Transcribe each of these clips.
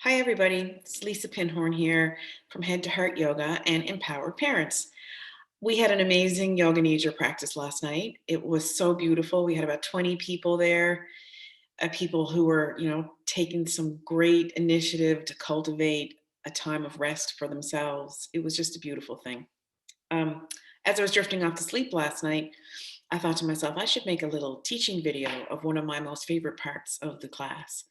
Hi, everybody. It's Lisa Pinhorn here from Head to Heart Yoga and Empowered Parents. We had an amazing yoga nidra practice last night. It was so beautiful. We had about 20 people there, people who were, taking some great initiative to cultivate a time of rest for themselves. It was just a beautiful thing. Um, as I was drifting off to sleep last night, I thought to myself, I should make a little teaching video of one of my most favorite parts of the class.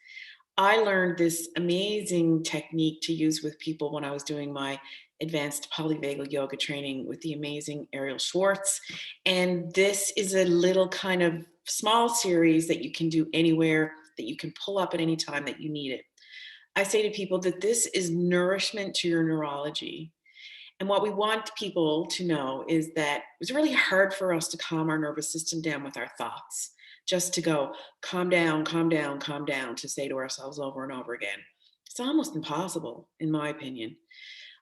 I learned this amazing technique to use with people when I was doing my advanced polyvagal yoga training with the amazing Ariel Schwartz. And this is a little kind of small series that you can do anywhere, that you can pull up at any time that you need it. I say to people that this is nourishment to your neurology. And what we want people to know is that it's really hard for us to calm our nervous system down with our thoughts, just to go, calm down, calm down, calm down, to say to ourselves over and over again. It's almost impossible, in my opinion,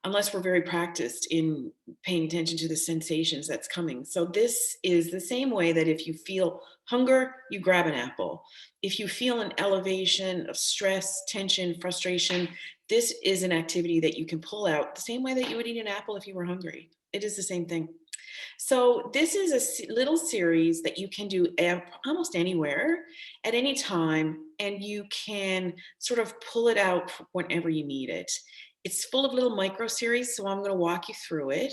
unless we're very practiced in paying attention to the sensations that's coming. So this is the same way that if you feel hunger, you grab an apple. If you feel an elevation of stress, tension, frustration, this is an activity that you can pull out the same way that you would eat an apple if you were hungry. It is the same thing. So this is a little series that you can do almost anywhere at any time, and you can sort of pull it out whenever you need it. It's full of little micro series, so I'm going to walk you through it.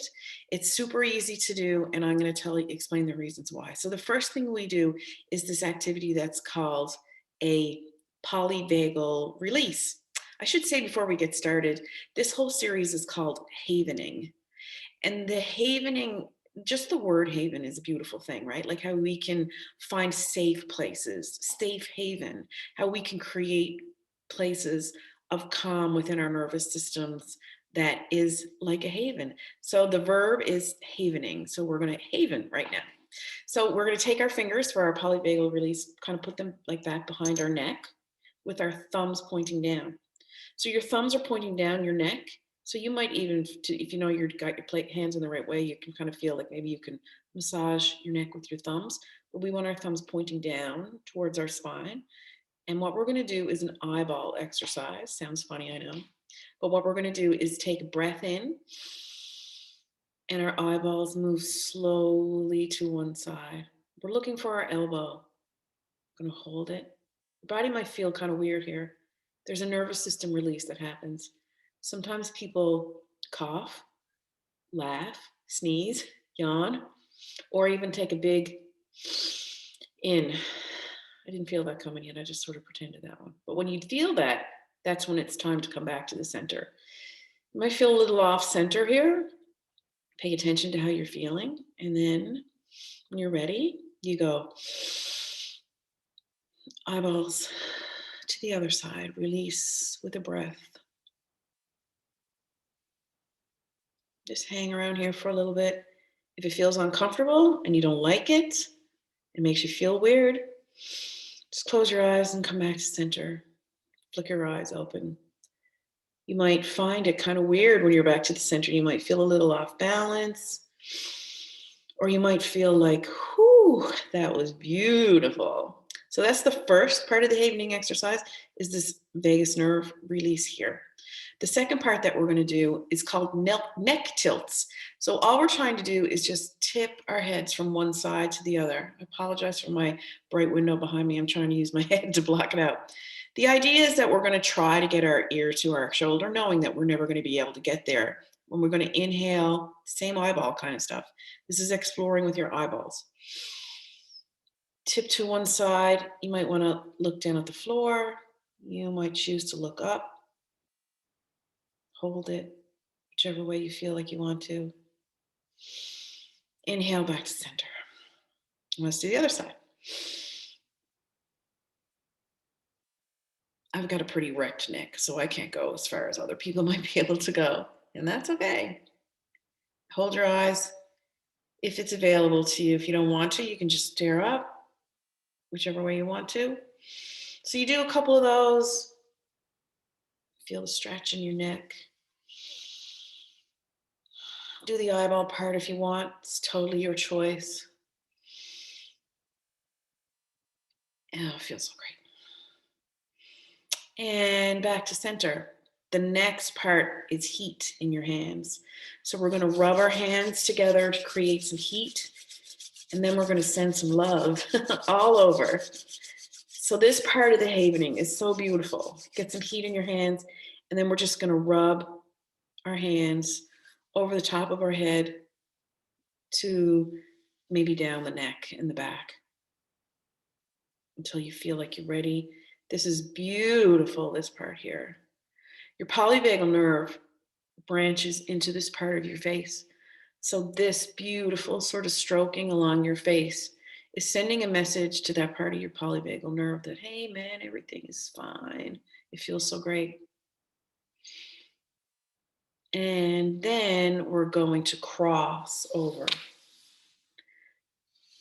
It's super easy to do, and I'm going to explain the reasons why. So the first thing we do is this activity that's called a polyvagal release. I should say before we get started, this whole series is called havening. And the havening, just the word haven is a beautiful thing, right? Like how we can find safe places, safe haven, how we can create places of calm within our nervous systems that is like a haven. So the verb is havening. So we're going to haven right now. So we're going to take our fingers for our polyvagal release, kind of put them like that behind our neck with our thumbs pointing down. So your thumbs are pointing down your neck. So you might even, if you know you've got your hands in the right way, you can kind of feel like maybe you can massage your neck with your thumbs. But we want our thumbs pointing down towards our spine. And what we're going to do is an eyeball exercise. Sounds funny, I know. But what we're going to do is take a breath in, and our eyeballs move slowly to one side. We're looking for our elbow. I'm going to hold it. Your body might feel kind of weird here. There's a nervous system release that happens. Sometimes people cough, laugh, sneeze, yawn, or even take a big in. I didn't feel that coming yet. I just sort of pretended that one. But when you feel that, that's when it's time to come back to the center. You might feel a little off center here. Pay attention to how you're feeling. And then when you're ready, you go eyeballs to the other side. Release with a breath. Just hang around here for a little bit. If it feels uncomfortable and you don't like it, it makes you feel weird, just close your eyes and come back to center. Flick your eyes open. You might find it kind of weird when you're back to the center. You might feel a little off balance, or you might feel like, whew, that was beautiful. So that's the first part of the havening exercise, is this vagus nerve release here. The second part that we're going to do is called neck tilts. So all we're trying to do is just tip our heads from one side to the other. I apologize for my bright window behind me. I'm trying to use my head to block it out. The idea is that we're going to try to get our ear to our shoulder, knowing that we're never going to be able to get there. When we're going to inhale, same eyeball kind of stuff. This is exploring with your eyeballs. Tip to one side. You might want to look down at the floor. You might choose to look up. Hold it, whichever way you feel like you want to. Inhale back to center. Let's do the other side. I've got a pretty wrecked neck, so I can't go as far as other people might be able to go, and that's okay. Hold your eyes if it's available to you. If you don't want to, you can just stare up, whichever way you want to. So you do a couple of those. Feel the stretch in your neck. Do the eyeball part if you want. It's totally your choice. Oh, it feels so great. And back to center. The next part is heat in your hands. So we're going to rub our hands together to create some heat. And then we're going to send some love all over. So this part of the havening is so beautiful. Get some heat in your hands. And then we're just going to rub our hands over the top of our head to maybe down the neck and the back until you feel like you're ready. This is beautiful, this part here. Your polyvagal nerve branches into this part of your face. So this beautiful sort of stroking along your face is sending a message to that part of your polyvagal nerve that, hey man, everything is fine. It feels so great. And then we're going to cross over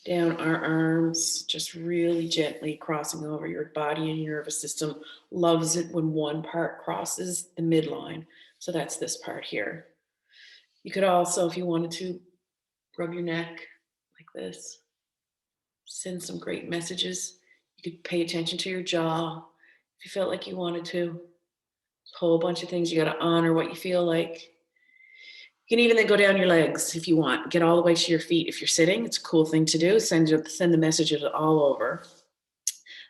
down our arms, just really gently crossing over. Your body and your nervous system loves it when one part crosses the midline. So that's this part here. You could also, if you wanted to, rub your neck like this. Send some great messages. You could pay attention to your jaw if you felt like you wanted to. A whole bunch of things. You got to honor what you feel like. You can even then go down your legs if you want. Get all the way to your feet. If you're sitting, it's a cool thing to do. Send the messages all over.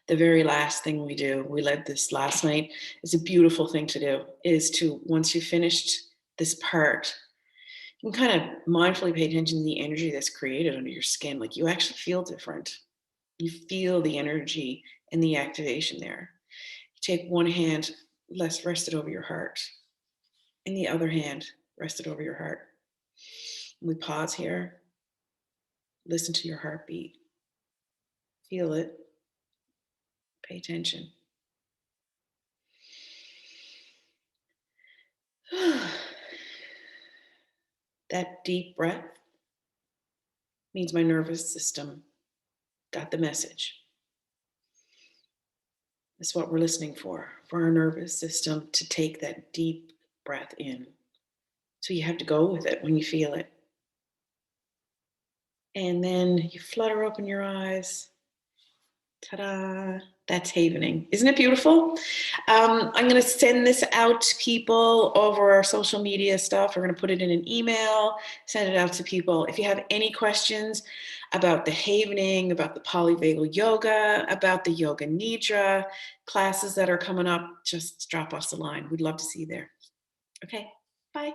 The very last thing we do, we led this last night, is a beautiful thing to do, is to, once you've finished this part, you can kind of mindfully pay attention to the energy that's created under your skin. Like you actually feel different. You feel the energy and the activation there. You take one hand, rest it over your heart. And the other hand, rest it over your heart. We pause here. Listen to your heartbeat. Feel it. Pay attention. That deep breath means my nervous system got the message. That's what we're listening for our nervous system to take that deep breath in. So you have to go with it when you feel it. And then you flutter open your eyes. Ta-da, that's havening. Isn't it beautiful? I'm going to send this out to people over our social media stuff. We're going to put it in an email, send it out to people. If you have any questions about the havening, about the polyvagal yoga, about the yoga nidra classes that are coming up, just drop us a line. We'd love to see you there. Okay, bye.